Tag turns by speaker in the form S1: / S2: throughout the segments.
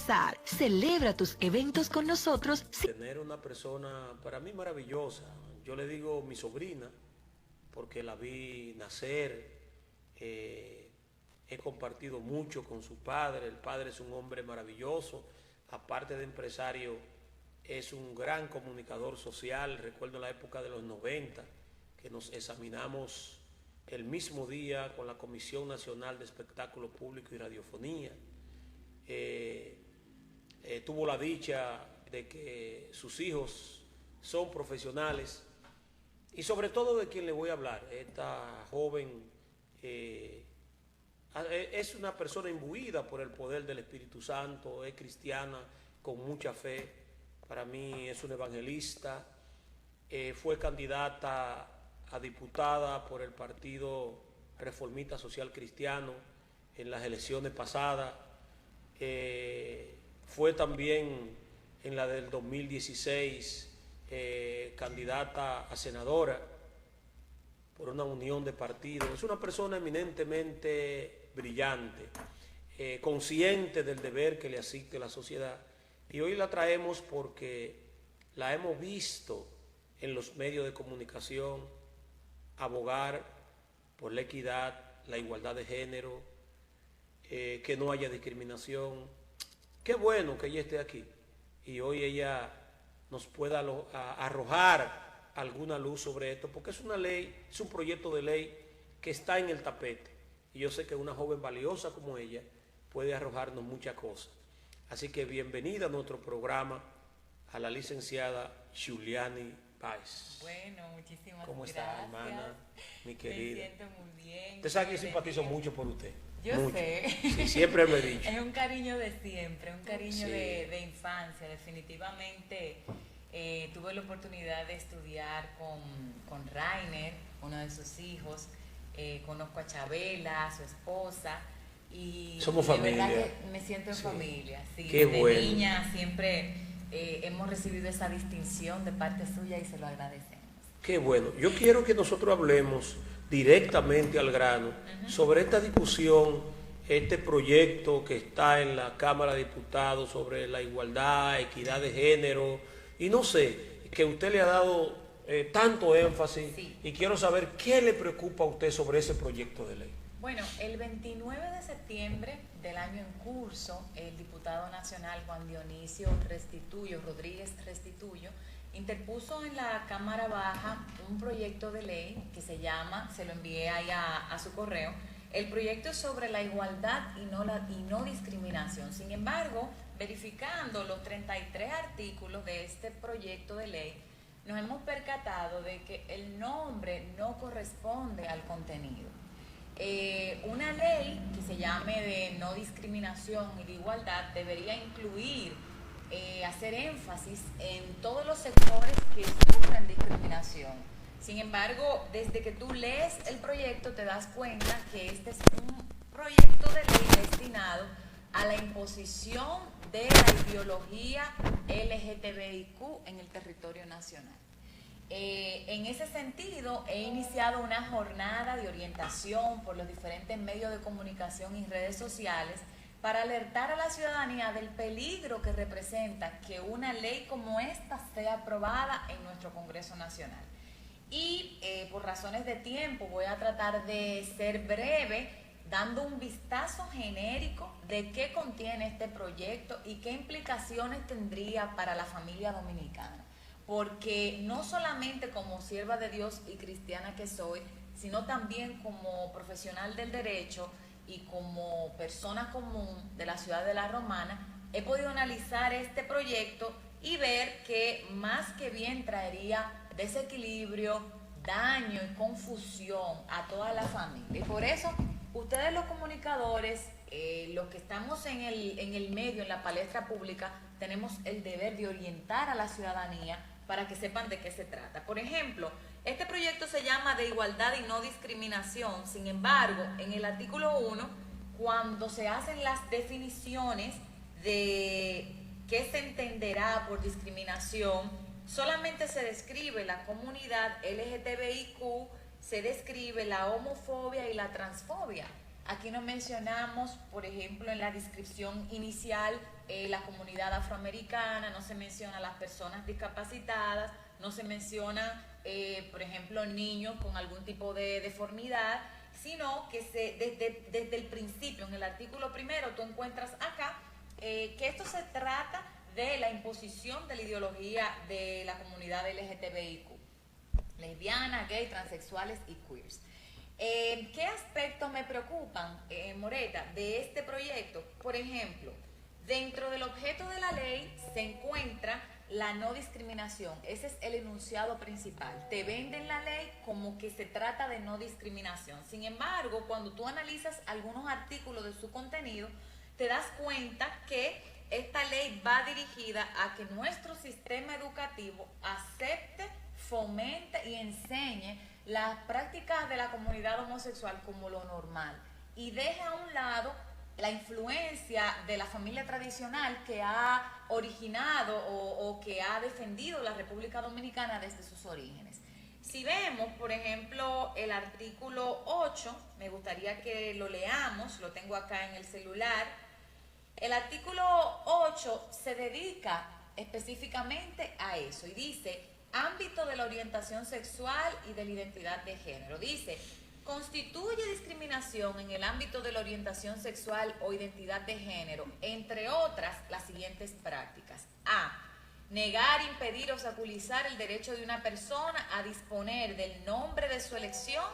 S1: empezar. Celebra tus eventos con nosotros.
S2: Tener una persona para mí maravillosa, yo le digo mi sobrina, porque la vi nacer, he compartido mucho con su padre, el padre es un hombre maravilloso, aparte de empresario, es un gran comunicador social. Recuerdo la época de los 90, que nos examinamos el mismo día con la Comisión Nacional de Espectáculo Público y Radiofonía. Tuvo la dicha de que sus hijos son profesionales y sobre todo de quien le voy a hablar, esta joven es una persona imbuida por el poder del Espíritu Santo, es cristiana con mucha fe, para mí es una evangelista, fue candidata a diputada por el Partido Reformista Social Cristiano en las elecciones pasadas, fue también en la del 2016 candidata a senadora por una unión de partidos. Es una persona eminentemente brillante, consciente del deber que le asiste la sociedad, y hoy la traemos porque la hemos visto en los medios de comunicación abogar por la equidad, la igualdad de género, que no haya discriminación. Qué bueno que ella esté aquí y hoy ella nos pueda arrojar alguna luz sobre esto, porque es una ley, es un proyecto de ley que está en el tapete, y yo sé que una joven valiosa como ella puede arrojarnos muchas cosas. Así que bienvenida a nuestro programa a la licenciada Juliani Páez.
S3: Bueno, muchísimas gracias.
S2: ¿Cómo está, hermana, mi querida?
S3: Me siento muy bien.
S2: Usted sabe que yo simpatizo mucho por usted.
S3: Yo
S2: mucho.
S3: sé.
S2: Sí, siempre lo he dicho.
S3: Es un cariño de siempre, un cariño
S2: Sí.
S3: de infancia. Definitivamente tuve la oportunidad de estudiar con Rainer, uno de sus hijos. Conozco a Chabela, a su esposa. Y
S2: Somos
S3: de
S2: familia.
S3: verdad que me siento en familia. Sí,
S2: Qué
S3: de
S2: bueno.
S3: niña siempre hemos recibido esa distinción de parte suya y se lo agradecemos.
S2: Qué bueno. Yo quiero que nosotros hablemos directamente al grano sobre esta discusión, este proyecto que está en la Cámara de Diputados sobre la igualdad, equidad de género, y no sé, que usted le ha dado tanto énfasis,
S3: Sí.
S2: y quiero saber qué le preocupa a usted sobre ese proyecto de ley.
S3: Bueno, el 29 de septiembre del año en curso, el diputado nacional Juan Dionisio Rodríguez Restituyo interpuso en la Cámara Baja un proyecto de ley que se llama, se lo envié ahí a su correo, el proyecto es sobre la igualdad y no discriminación. Sin embargo, verificando los 33 artículos de este proyecto de ley, nos hemos percatado de que el nombre no corresponde al contenido. Una ley que se llame de no discriminación y de igualdad debería incluir, hacer énfasis en todos los sectores que sufren discriminación. Sin embargo, desde que tú lees el proyecto te das cuenta que este es un proyecto de ley destinado a la imposición de la ideología LGTBIQ en el territorio nacional. En ese sentido, he iniciado una jornada de orientación por los diferentes medios de comunicación y redes sociales para alertar a la ciudadanía del peligro que representa que una ley como esta sea aprobada en nuestro Congreso Nacional. Y por razones de tiempo voy a tratar de ser breve, dando un vistazo genérico de qué contiene este proyecto y qué implicaciones tendría para la familia dominicana. Porque no solamente como sierva de Dios y cristiana que soy, sino también como profesional del derecho y como persona común de la ciudad de La Romana, he podido analizar este proyecto y ver que más que bien traería desequilibrio, daño y confusión a toda la familia. Y por eso, ustedes los comunicadores, los que estamos en el medio, en la palestra pública, tenemos el deber de orientar a la ciudadanía para que sepan de qué se trata. Por ejemplo, este proyecto se llama de igualdad y no discriminación. Sin embargo, en el artículo 1, cuando se hacen las definiciones de qué se entenderá por discriminación, solamente se describe la comunidad LGTBIQ, se describe la homofobia y la transfobia. Aquí no mencionamos, por ejemplo, en la descripción inicial, la comunidad afroamericana, no se menciona las personas discapacitadas, no se menciona, por ejemplo, niños con algún tipo de deformidad, sino que desde el principio, en el artículo primero, tú encuentras acá que esto se trata de la imposición de la ideología de la comunidad LGTBIQ, lesbianas, gays, transexuales y queers. ¿Qué aspectos me preocupan, Moreta, de este proyecto? Por ejemplo, dentro del objeto de la ley se encuentra la no discriminación. Ese es el enunciado principal. Te venden la ley como que se trata de no discriminación. Sin embargo, cuando tú analizas algunos artículos de su contenido, te das cuenta que esta ley va dirigida a que nuestro sistema educativo acepte, fomente y enseñe las prácticas de la comunidad homosexual como lo normal y deje a un lado la influencia de la familia tradicional que ha originado o que ha defendido la República Dominicana desde sus orígenes. Si vemos, por ejemplo, el artículo 8, me gustaría que lo leamos, lo tengo acá en el celular. El artículo 8 se dedica específicamente a eso y dice: ámbito de la orientación sexual y de la identidad de género. Dice: constituye discriminación en el ámbito de la orientación sexual o identidad de género, entre otras, las siguientes prácticas. A. Negar, impedir o obstaculizar el derecho de una persona a disponer del nombre de su elección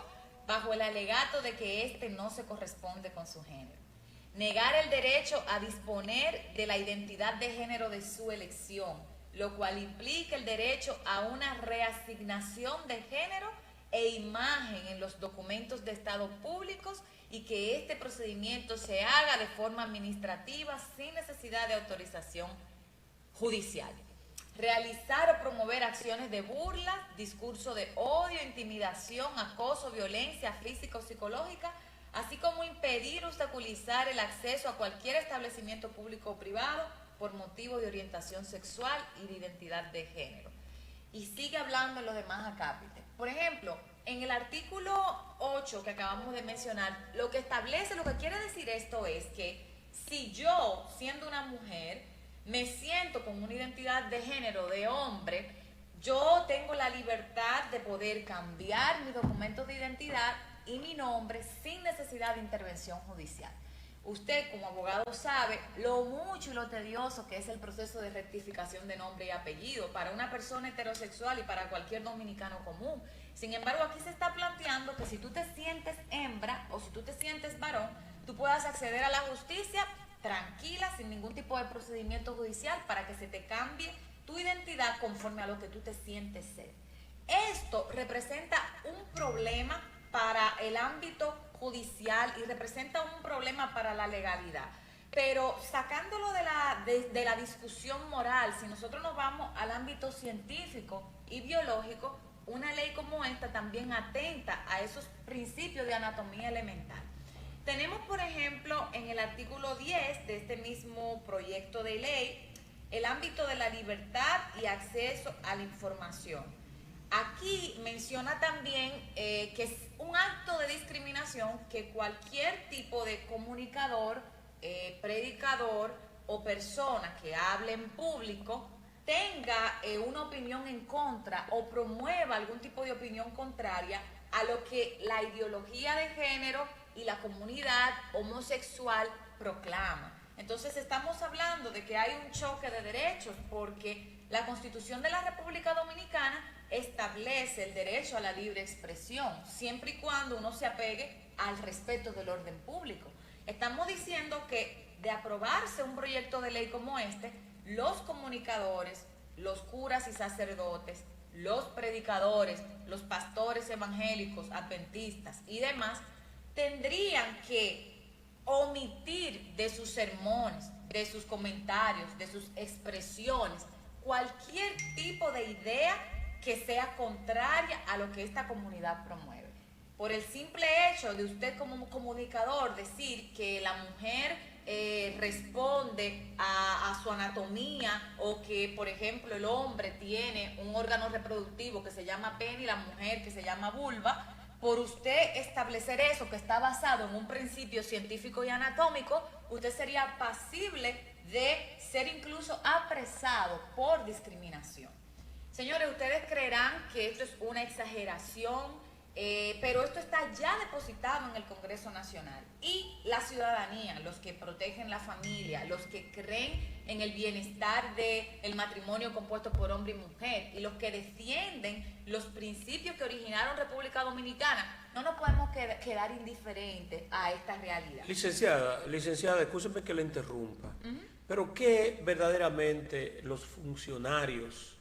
S3: bajo el alegato de que éste no se corresponde con su género. Negar el derecho a disponer de la identidad de género de su elección, lo cual implica el derecho a una reasignación de género e imagen en los documentos de estado públicos y que este procedimiento se haga de forma administrativa sin necesidad de autorización judicial. Realizar o promover acciones de burla, discurso de odio, intimidación, acoso, violencia física o psicológica, así como impedir o obstaculizar el acceso a cualquier establecimiento público o privado por motivo de orientación sexual y de identidad de género. Y sigue hablando en los demás acápites. Por ejemplo, en el artículo 8 que acabamos de mencionar, lo que establece, lo que quiere decir esto es que si yo, siendo una mujer, me siento con una identidad de género de hombre, yo tengo la libertad de poder cambiar mis documentos de identidad y mi nombre sin necesidad de intervención judicial. Usted como abogado sabe lo mucho y lo tedioso que es el proceso de rectificación de nombre y apellido para una persona heterosexual y para cualquier dominicano común. Sin embargo, aquí se está planteando que si tú te sientes hembra o si tú te sientes varón, tú puedas acceder a la justicia tranquila, sin ningún tipo de procedimiento judicial, para que se te cambie tu identidad conforme a lo que tú te sientes ser. Esto representa un problema para el ámbito judicial y representa un problema para la legalidad. Pero sacándolo de la discusión moral, si nosotros nos vamos al ámbito científico y biológico, una ley como esta también atenta a esos principios de anatomía elemental. Tenemos, por ejemplo, en el artículo 10 de este mismo proyecto de ley, el ámbito de la libertad y acceso a la información. Aquí menciona también que es un acto de discriminación que cualquier tipo de comunicador, predicador o persona que hable en público tenga una opinión en contra o promueva algún tipo de opinión contraria a lo que la ideología de género y la comunidad homosexual proclama. Entonces estamos hablando de que hay un choque de derechos porque la Constitución de la República Dominicana establece el derecho a la libre expresión, siempre y cuando uno se apegue al respeto del orden público. Estamos diciendo que de aprobarse un proyecto de ley como este, los comunicadores, los curas y sacerdotes, los predicadores, los pastores evangélicos, adventistas y demás, tendrían que omitir de sus sermones, de sus comentarios, de sus expresiones, cualquier tipo de idea que sea contraria a lo que esta comunidad promueve. Por el simple hecho de usted como comunicador decir que la mujer responde a su anatomía o que, por ejemplo, el hombre tiene un órgano reproductivo que se llama pene y la mujer que se llama vulva, por usted establecer eso que está basado en un principio científico y anatómico, usted sería pasible de ser incluso apresado por discriminación. Señores, ustedes creerán que esto es una exageración, pero esto está ya depositado en el Congreso Nacional. Y la ciudadanía, los que protegen la familia, los que creen en el bienestar del matrimonio compuesto por hombre y mujer, y los que defienden los principios que originaron República Dominicana, no nos podemos quedar indiferentes a esta realidad.
S2: Licenciada, escúcheme que le interrumpa, pero ¿qué verdaderamente los funcionarios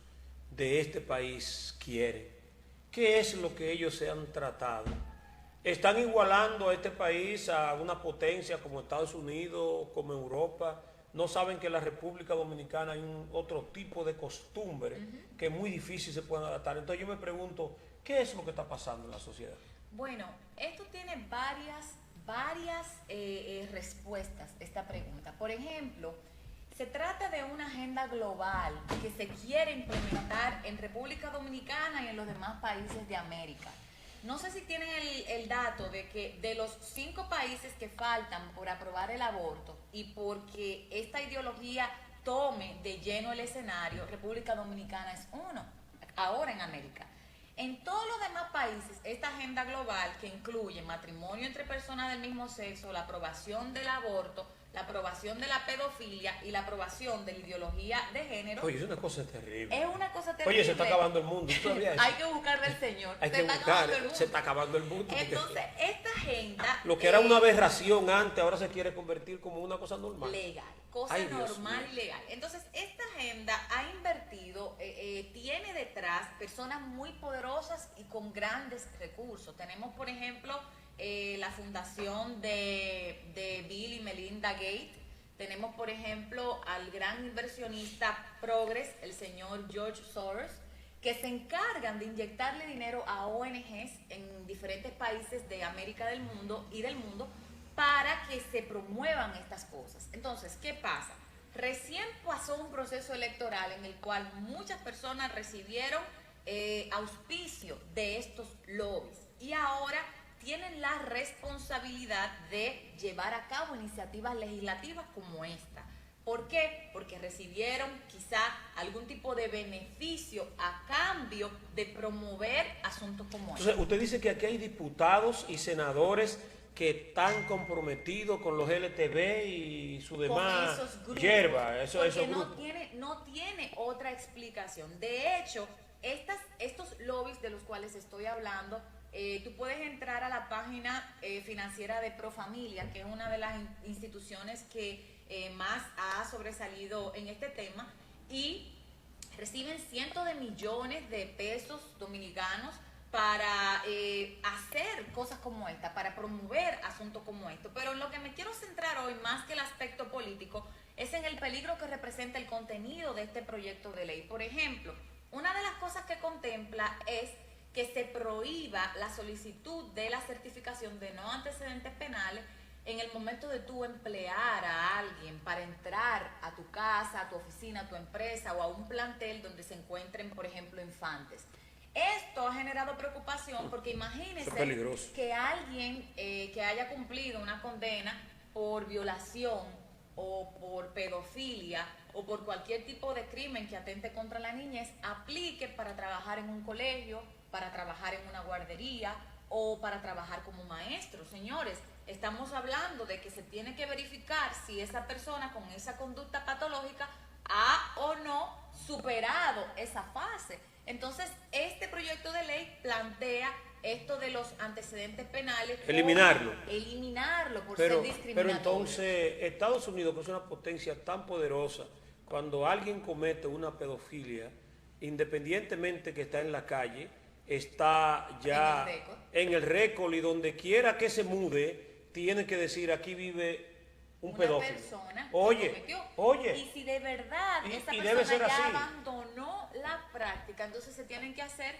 S2: de este país quieren? ¿Qué es lo que ellos se han tratado? ¿Están igualando a este país a una potencia como Estados Unidos, como Europa? ¿No saben que en la República Dominicana hay otro tipo de costumbre que es muy difícil se pueden adaptar? Entonces yo me pregunto, ¿qué es lo que está pasando en la sociedad?
S3: Bueno, esto tiene varias respuestas, esta pregunta. Por ejemplo, se trata de una agenda global que se quiere implementar en República Dominicana y en los demás países de América. No sé si tienen el dato de que de los 5 países que faltan por aprobar el aborto y porque esta ideología tome de lleno el escenario, República Dominicana es uno, ahora en América. En todos los demás países, esta agenda global que incluye matrimonio entre personas del mismo sexo, la aprobación del aborto, la aprobación de la pedofilia y la aprobación de la ideología de género.
S2: Oye, es una cosa terrible.
S3: Es una cosa terrible.
S2: Oye, se está acabando el mundo. ¿Tú sabías eso?
S3: Hay que buscar del Señor.
S2: Hay que buscar, se está acabando el mundo.
S3: Entonces, esta agenda...
S2: Lo que era una aberración antes, ahora se quiere convertir como una cosa normal.
S3: Legal, cosa normal y legal. Entonces, esta agenda ha invertido, tiene detrás personas muy poderosas y con grandes recursos. Tenemos, por ejemplo, la fundación de Bill y Melinda Gates. Tenemos, por ejemplo, al gran inversionista Progress, el señor George Soros, que se encargan de inyectarle dinero a ONGs en diferentes países de América del mundo y del mundo para que se promuevan estas cosas. Entonces, ¿qué pasa? Recién pasó un proceso electoral en el cual muchas personas recibieron auspicio de estos lobbies y ahora tienen la responsabilidad de llevar a cabo iniciativas legislativas como esta. ¿Por qué? Porque recibieron quizá algún tipo de beneficio a cambio de promover asuntos como
S2: Entonces,
S3: este.
S2: usted dice que aquí hay diputados y senadores que están comprometidos con los LTV y su demás hierba, esos grupos.
S3: No tiene otra explicación. De hecho, estos lobbies de los cuales estoy hablando, tú puedes entrar a la página financiera de Profamilia, que es una de las instituciones que más ha sobresalido en este tema, y reciben cientos de millones de pesos dominicanos para hacer cosas como esta, para promover asuntos como esto. Pero en lo que me quiero centrar hoy, más que el aspecto político, es en el peligro que representa el contenido de este proyecto de ley. Por ejemplo, una de las cosas que contempla es que se prohíba la solicitud de la certificación de no antecedentes penales en el momento de tú emplear a alguien para entrar a tu casa, a tu oficina, a tu empresa o a un plantel donde se encuentren, por ejemplo, infantes. Esto ha generado preocupación porque imagínense que alguien que haya cumplido una condena por violación o por pedofilia o por cualquier tipo de crimen que atente contra la niñez, aplique para trabajar en un colegio, para trabajar en una guardería o para trabajar como maestro. Señores, estamos hablando de que se tiene que verificar si esa persona con esa conducta patológica ha o no superado esa fase. Entonces, este proyecto de ley plantea esto de los antecedentes penales. Eliminarlo por ser discriminatorio.
S2: Pero entonces, Estados Unidos, que es una potencia tan poderosa, cuando alguien comete una pedofilia, independientemente que está en la calle, está ya en el récord y donde quiera que se mude, tiene que decir aquí vive un pedófilo.
S3: Persona
S2: oye.
S3: Y si de verdad esa persona ya abandonó la práctica, entonces se tienen que hacer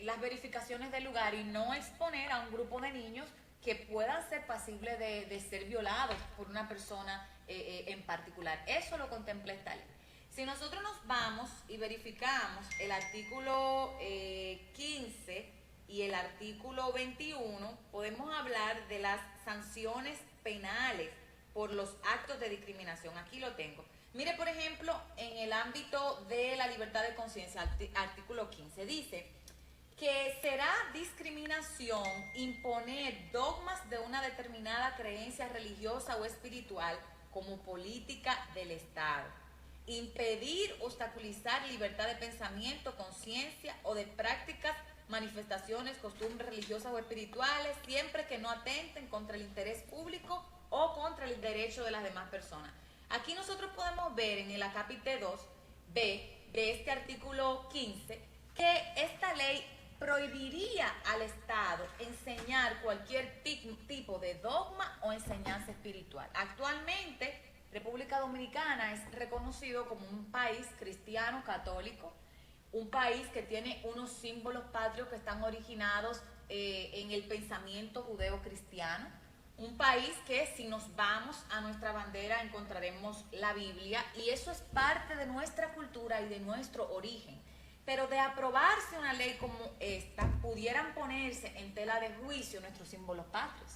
S3: las verificaciones del lugar y no exponer a un grupo de niños que puedan ser pasibles de ser violados por una persona en particular. Eso lo contempla esta ley. Si nosotros nos vamos y verificamos el artículo 15 y el artículo 21, podemos hablar de las sanciones penales por los actos de discriminación. Aquí lo tengo. Mire, por ejemplo, en el ámbito de la libertad de conciencia, artículo 15, dice que será discriminación imponer dogmas de una determinada creencia religiosa o espiritual como política del Estado, impedir, obstaculizar libertad de pensamiento, conciencia o de prácticas, manifestaciones, costumbres religiosas o espirituales, siempre que no atenten contra el interés público o contra el derecho de las demás personas. Aquí nosotros podemos ver en el acápite 2b de este artículo 15 que esta ley prohibiría al Estado enseñar cualquier tipo de dogma o enseñanza espiritual. Actualmente, República Dominicana es reconocido como un país cristiano católico, un país que tiene unos símbolos patrios que están originados en el pensamiento judeo-cristiano, un país que si nos vamos a nuestra bandera encontraremos la Biblia, y eso es parte de nuestra cultura y de nuestro origen. Pero de aprobarse una ley como esta, pudieran ponerse en tela de juicio nuestros símbolos patrios.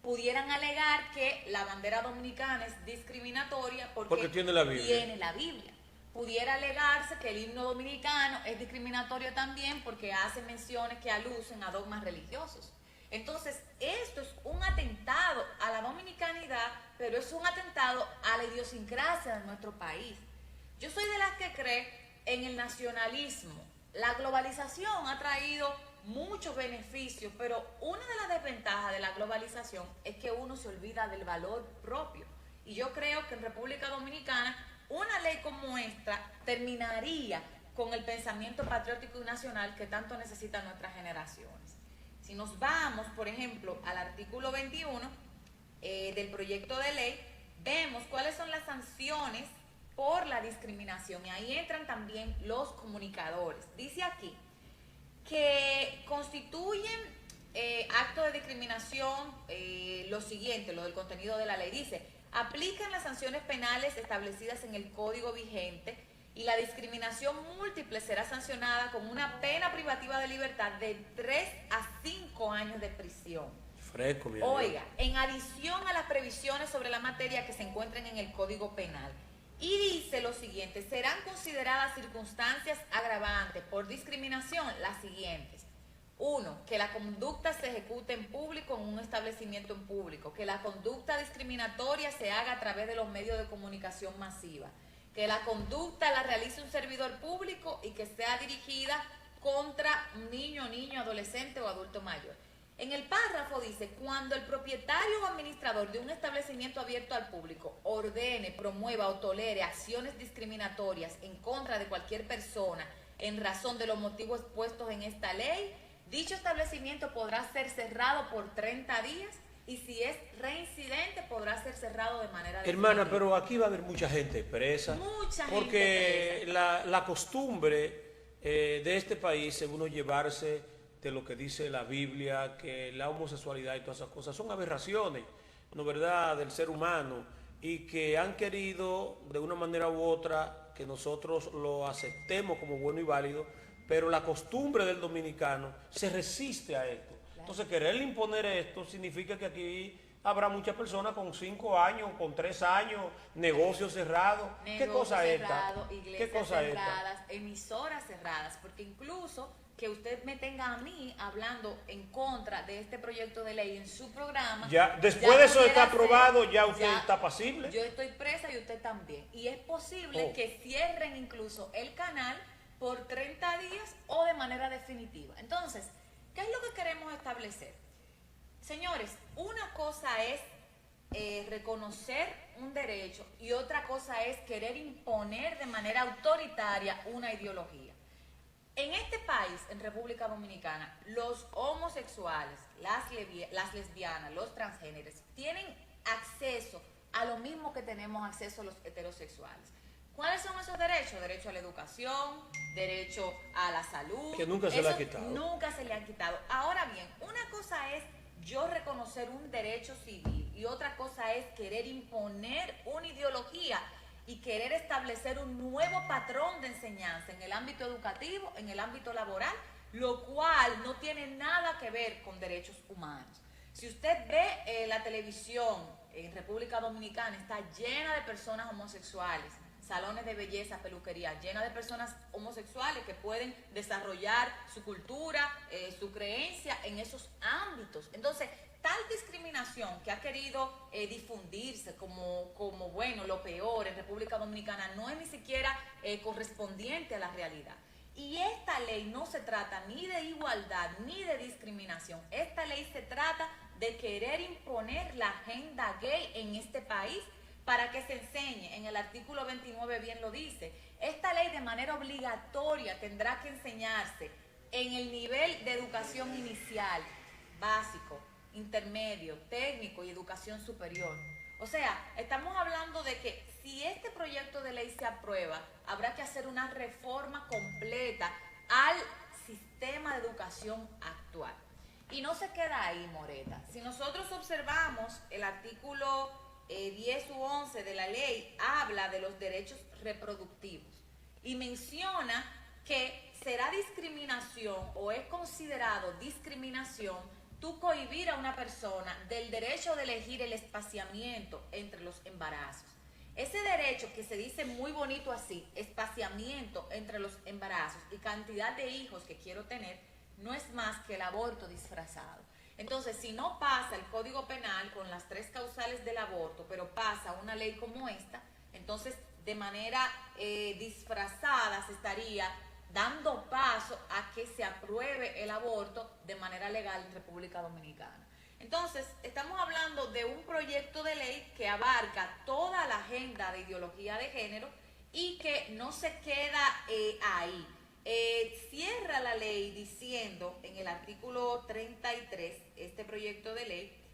S3: Pudieran alegar que la bandera dominicana es discriminatoria porque
S2: tiene la Biblia.
S3: Tiene la Biblia. Pudiera alegarse que el himno dominicano es discriminatorio también porque hace menciones que alucen a dogmas religiosos. Entonces, esto es un atentado a la dominicanidad, pero es un atentado a la idiosincrasia de nuestro país. Yo soy de las que cree en el nacionalismo. La globalización ha traído muchos beneficios, pero una de las desventajas de la globalización es que uno se olvida del valor propio. Y yo creo que en República Dominicana una ley como esta terminaría con el pensamiento patriótico y nacional que tanto necesitan nuestras generaciones. Si nos vamos, por ejemplo, al artículo 21 del proyecto de ley, vemos cuáles son las sanciones por la discriminación, y ahí entran también los comunicadores. Dice aquí que constituyen acto de discriminación lo siguiente, lo del contenido de la ley. Dice, aplican las sanciones penales establecidas en el código vigente, y la discriminación múltiple será sancionada con una pena privativa de libertad de 3 a 5 años de prisión.
S2: Fresco, mi
S3: Oiga, en adición a las previsiones sobre la materia que se encuentran en el Código Penal. Y dice lo siguiente, serán consideradas circunstancias agravantes por discriminación las siguientes. 1. Que la conducta se ejecute en público en un establecimiento en público. Que la conducta discriminatoria se haga a través de los medios de comunicación masiva. Que la conducta la realice un servidor público y que sea dirigida contra un niño, adolescente o adulto mayor. En el párrafo dice, cuando el propietario o administrador de un establecimiento abierto al público ordene, promueva o tolere acciones discriminatorias en contra de cualquier persona en razón de los motivos expuestos en esta ley, dicho establecimiento podrá ser cerrado por 30 días y si es reincidente podrá ser cerrado de manera definitiva.
S2: Hermana, pero aquí va a haber mucha gente presa.
S3: Mucha gente
S2: porque
S3: presa.
S2: la costumbre de este país es uno llevarse de lo que dice la Biblia, que la homosexualidad y todas esas cosas son aberraciones, ¿no verdad?, del ser humano, y que han querido de una manera u otra que nosotros lo aceptemos como bueno y válido, pero la costumbre del dominicano se resiste a esto. Entonces, querer imponer esto significa que aquí habrá muchas personas con 5 años, con 3 años, negocios cerrados. ¿Qué cosa es esta?
S3: Iglesias cerradas, emisoras cerradas, porque incluso que usted me tenga a mí hablando en contra de este proyecto de ley en su programa.
S2: Ya, después de eso está aprobado, ya usted está pasible.
S3: Yo estoy presa y usted también. Y es posible que cierren incluso el canal por 30 días o de manera definitiva. Entonces, ¿qué es lo que queremos establecer? Señores, una cosa es reconocer un derecho y otra cosa es querer imponer de manera autoritaria una ideología. En este país, en República Dominicana, los homosexuales, las lesbianas, los transgéneros, tienen acceso a lo mismo que tenemos acceso los heterosexuales. ¿Cuáles son esos derechos? Derecho a la educación, derecho a la salud.
S2: Que nunca se le ha quitado.
S3: Nunca se le han quitado. Ahora bien, una cosa es yo reconocer un derecho civil y otra cosa es querer imponer una ideología y querer establecer un nuevo patrón de enseñanza en el ámbito educativo, en el ámbito laboral, lo cual no tiene nada que ver con derechos humanos. Si usted ve la televisión en República Dominicana está llena de personas homosexuales, salones de belleza, peluquería, llena de personas homosexuales que pueden desarrollar su cultura, su creencia en esos ámbitos. Entonces, tal discriminación que ha querido difundirse como bueno, lo peor en República Dominicana, no es ni siquiera correspondiente a la realidad. Y esta ley no se trata ni de igualdad ni de discriminación. Esta ley se trata de querer imponer la agenda gay en este país para que se enseñe. En el artículo 29 bien lo dice. Esta ley de manera obligatoria tendrá que enseñarse en el nivel de educación inicial, básico, intermedio, técnico y educación superior. O sea, estamos hablando de que si este proyecto de ley se aprueba, habrá que hacer una reforma completa al sistema de educación actual. Y no se queda ahí, Moreta. Si nosotros observamos el artículo 10 u 11 de la ley, habla de los derechos reproductivos y menciona que será discriminación o es considerado discriminación tú cohibir a una persona del derecho de elegir el espaciamiento entre los embarazos. Ese derecho que se dice muy bonito así, espaciamiento entre los embarazos y cantidad de hijos que quiero tener, no es más que el aborto disfrazado. Entonces, si no pasa el Código Penal con las 3 causales del aborto, pero pasa una ley como esta, entonces de manera disfrazada se estaría dando paso a que se apruebe el aborto de manera legal en República Dominicana. Entonces, estamos hablando de un proyecto de ley que abarca toda la agenda de ideología de género y que no se queda ahí. Cierra la ley diciendo en el artículo 33, este proyecto de ley,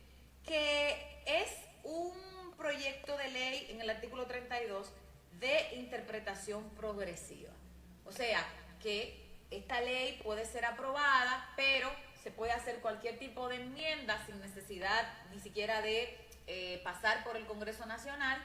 S3: que es un proyecto de ley en el artículo 32 de interpretación progresiva. O sea, que esta ley puede ser aprobada, pero se puede hacer cualquier tipo de enmienda sin necesidad ni siquiera de pasar por el Congreso Nacional,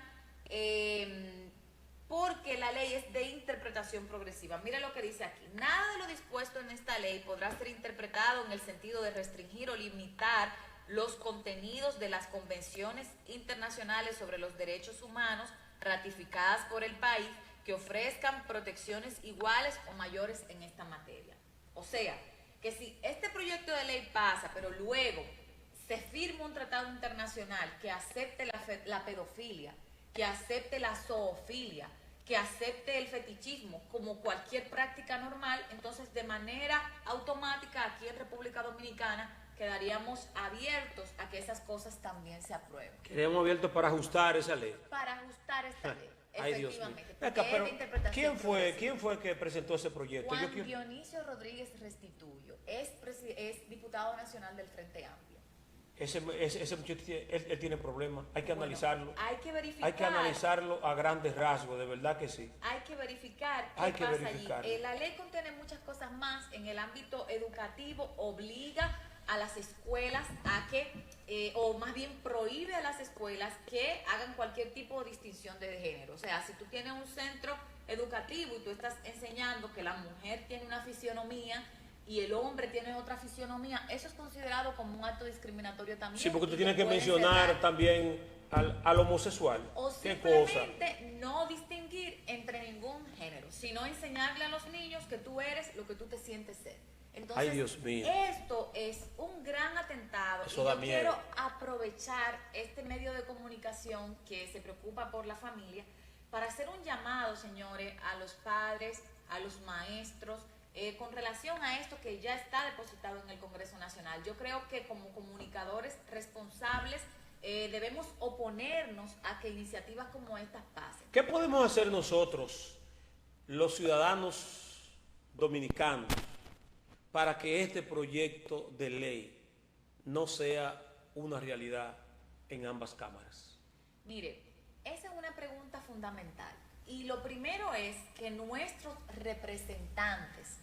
S3: porque la ley es de interpretación progresiva. Mira lo que dice aquí. Nada de lo dispuesto en esta ley podrá ser interpretado en el sentido de restringir o limitar los contenidos de las convenciones internacionales sobre los derechos humanos ratificadas por el país que ofrezcan protecciones iguales o mayores en esta materia. O sea, que si este proyecto de ley pasa, pero luego se firma un tratado internacional que acepte la pedofilia, que acepte la zoofilia, que acepte el fetichismo como cualquier práctica normal, entonces de manera automática aquí en República Dominicana quedaríamos abiertos a que esas cosas también se aprueben.
S2: Quedaríamos abiertos para ajustar esa ley.
S3: Para ajustar esta ley.
S2: Ay, Dios mío.
S3: Acá,
S2: pero ¿quién fue que presentó ese proyecto?
S3: Juan Dionisio Rodríguez Restituyo, es diputado nacional del Frente Amplio.
S2: Ese muchacho él tiene problemas, hay que analizarlo.
S3: Hay que verificar.
S2: Hay que analizarlo a grandes rasgos, de verdad que sí.
S3: Hay que verificar qué pasa allí. La ley contiene muchas cosas más. En el ámbito educativo obliga a las escuelas a que, o más bien prohíbe a las escuelas que hagan cualquier tipo de distinción de género. O sea, si tú tienes un centro educativo y tú estás enseñando que la mujer tiene una fisionomía y el hombre tiene otra fisionomía, eso es considerado como un acto discriminatorio también.
S2: Sí, porque tú tienes que mencionar también al homosexual.
S3: O simplemente no distinguir entre ningún género, sino enseñarle a los niños que tú eres lo que tú te sientes ser. Entonces,
S2: ay, Dios mío.
S3: Esto es un gran atentado.
S2: Eso
S3: y
S2: da
S3: yo
S2: miedo.
S3: quiero aprovechar este medio de comunicación que se preocupa por la familia para hacer un llamado, señores, a los padres, a los maestros, con relación a esto que ya está depositado en el Congreso Nacional. Yo creo que como comunicadores responsables debemos oponernos a que iniciativas como estas pasen.
S2: ¿Qué podemos hacer nosotros, los ciudadanos dominicanos, para que este proyecto de ley no sea una realidad en ambas cámaras?
S3: Mire, esa es una pregunta fundamental. Y lo primero es que nuestros representantes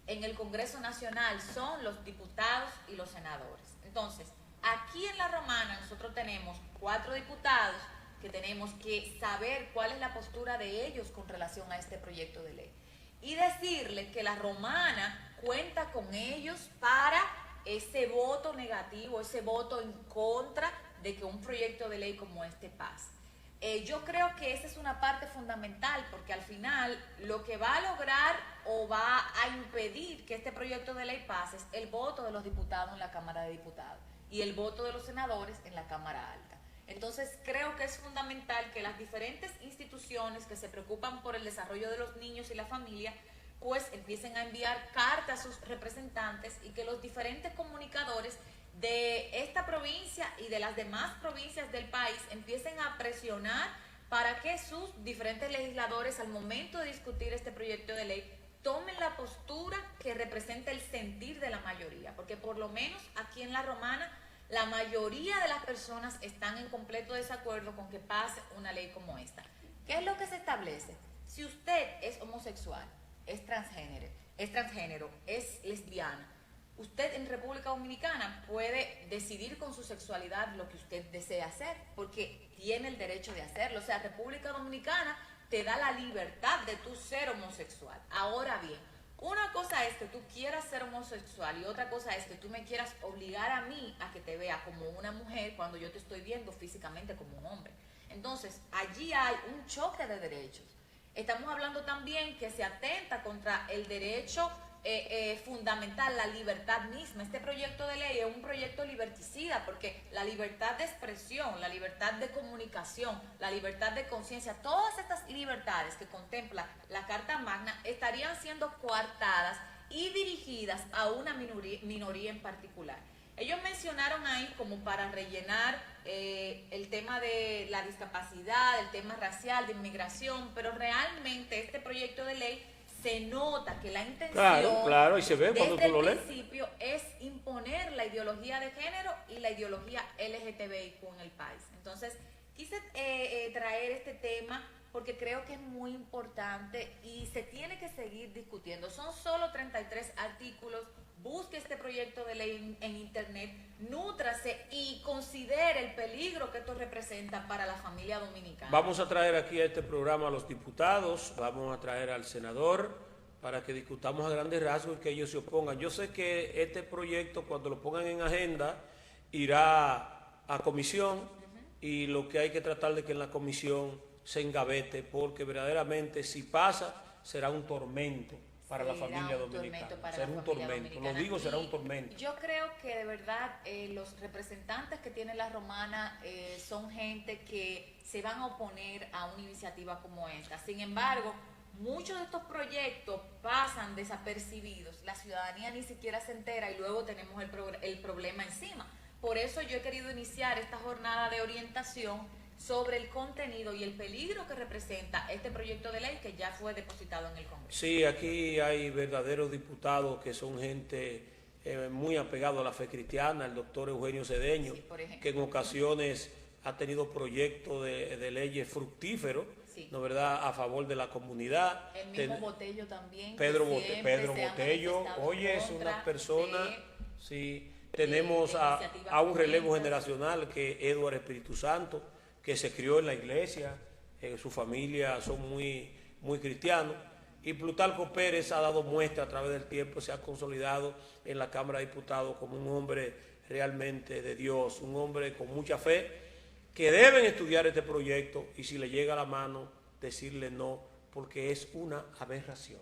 S3: en el Congreso Nacional son los diputados y los senadores. Entonces, aquí en La Romana nosotros tenemos 4 diputados que tenemos que saber cuál es la postura de ellos con relación a este proyecto de ley. Y decirles que La Romana cuenta con ellos para ese voto negativo, ese voto en contra de que un proyecto de ley como este pase. Yo creo que esa es una parte fundamental, porque al final lo que va a lograr o va a impedir que este proyecto de ley pase es el voto de los diputados en la Cámara de Diputados y el voto de los senadores en la Cámara Alta. Entonces creo que es fundamental que las diferentes instituciones que se preocupan por el desarrollo de los niños y la familia pues empiecen a enviar cartas a sus representantes y que los diferentes comunicadores de esta provincia y de las demás provincias del país empiecen a presionar para que sus diferentes legisladores al momento de discutir este proyecto de ley tomen la postura que represente el sentir de la mayoría, porque por lo menos aquí en La Romana la mayoría de las personas están en completo desacuerdo con que pase una ley como esta. ¿Qué es lo que se establece? Si usted es homosexual, es transgénero, es lesbiana, usted en República Dominicana puede decidir con su sexualidad lo que usted desea hacer, porque tiene el derecho de hacerlo. O sea, República Dominicana te da la libertad de tú ser homosexual. Ahora bien, una cosa es que tú quieras ser homosexual y otra cosa es que tú me quieras obligar a mí a que te vea como una mujer cuando yo te estoy viendo físicamente como un hombre. Entonces, allí hay un choque de derechos. Estamos hablando también que se atenta contra el derecho fundamental, la libertad misma. Este proyecto de ley es un proyecto liberticida porque la libertad de expresión, la libertad de comunicación, la libertad de conciencia, todas estas libertades que contempla la Carta Magna estarían siendo coartadas y dirigidas a una minoría en particular. Ellos mencionaron ahí como para rellenar el tema de la discapacidad, el tema racial, de inmigración, pero realmente este proyecto de ley se nota que la intención
S2: claro, y se ve cuando
S3: desde
S2: tú lo
S3: el
S2: lees.
S3: principio es imponer la ideología de género y la ideología LGTBIQ en el país. Entonces, quise traer este tema porque creo que es muy importante y se tiene que seguir discutiendo. Son solo 33 artículos. Busque este proyecto de ley en internet, nútrase y considere el peligro que esto representa para la familia dominicana.
S2: Vamos a traer aquí a este programa a los diputados, vamos a traer al senador para que discutamos a grandes rasgos y que ellos se opongan. Yo sé que este proyecto, cuando lo pongan en agenda, irá a comisión y lo que hay que tratar de que en la comisión se engavete, porque verdaderamente si pasa será un tormento para la familia dominicana. Será un tormento, lo digo, será un tormento.
S3: Yo creo que de verdad los representantes que tiene La Romana son gente que se van a oponer a una iniciativa como esta. Sin embargo, muchos de estos proyectos pasan desapercibidos, la ciudadanía ni siquiera se entera y luego tenemos el problema encima. Por eso yo he querido iniciar esta jornada de orientación sobre el contenido y el peligro que representa este proyecto de ley que ya fue depositado en el Congreso.
S2: Sí, aquí hay verdaderos diputados que son gente muy apegada a la fe cristiana, el doctor Eugenio Cedeño,
S3: sí,
S2: que en ocasiones ha tenido proyectos de leyes fructíferos,
S3: sí,
S2: ¿no verdad?, a favor de la comunidad.
S3: El mismo Botello también.
S2: Pedro Botello, oye, es una persona, sí, tenemos a un relevo generacional que es Eduardo Espíritu Santo, que se crió en la iglesia, su familia son muy cristianos, y Plutarco Pérez ha dado muestra a través del tiempo, se ha consolidado en la Cámara de Diputados como un hombre realmente de Dios, un hombre con mucha fe, que deben estudiar este proyecto y si le llega a la mano, decirle no, porque es una aberración.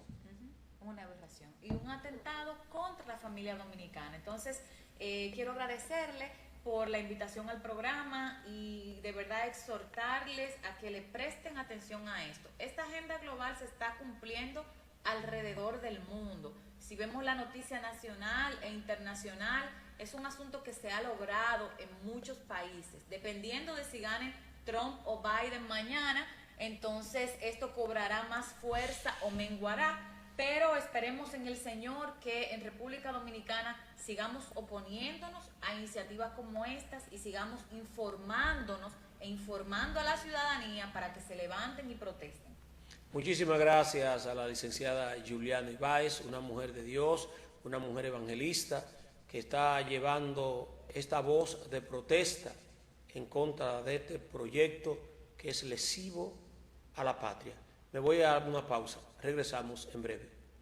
S3: Una aberración y un atentado contra la familia dominicana. Entonces, quiero agradecerle por la invitación al programa y de verdad exhortarles a que le presten atención a esto. Esta agenda global se está cumpliendo alrededor del mundo. Si vemos la noticia nacional e internacional, es un asunto que se ha logrado en muchos países. Dependiendo de si gane Trump o Biden mañana, entonces esto cobrará más fuerza o menguará. Pero esperemos en el Señor que en República Dominicana sigamos oponiéndonos a iniciativas como estas y sigamos informándonos e informando a la ciudadanía para que se levanten y protesten.
S2: Muchísimas gracias a la licenciada Juliana Ibáez, una mujer de Dios, una mujer evangelista que está llevando esta voz de protesta en contra de este proyecto que es lesivo a la patria. Me voy a dar una pausa. Regresamos en breve.